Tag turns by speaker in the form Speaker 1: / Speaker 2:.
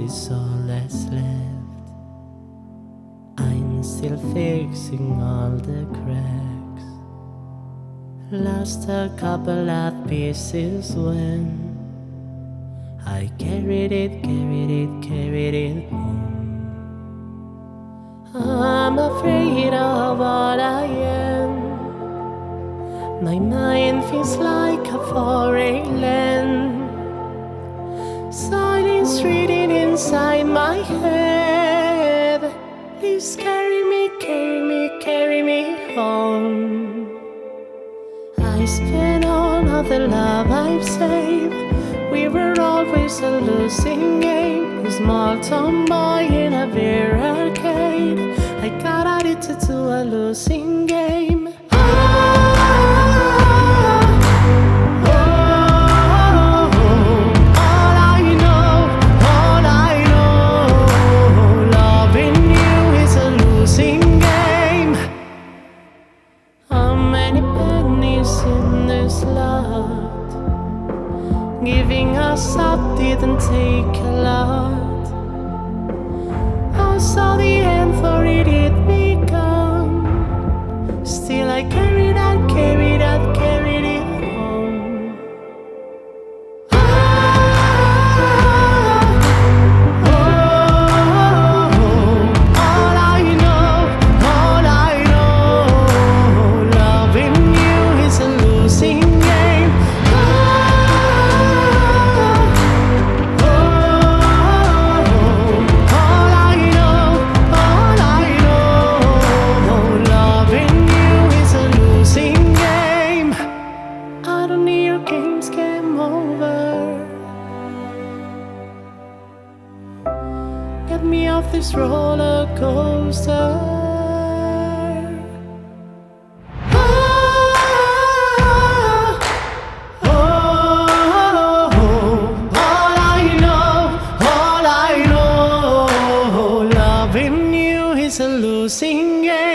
Speaker 1: is all that's left. I'm still fixing all the cracks. Lost a couple of pieces when I carried it home. I'm afraid of what I am. My mind feels like a foreign land. Silence reading inside my head. Please carry me home. I spent all of the love I've saved. We were always a losing game. A small town boy in a beer arcade. I got addicted to a losing game. Giving us up didn't take a lot. I saw the end for it begun. Still I carried it home. All I know, loving you is a losing game. Get me off this roller coaster. All I know, loving you is a losing game.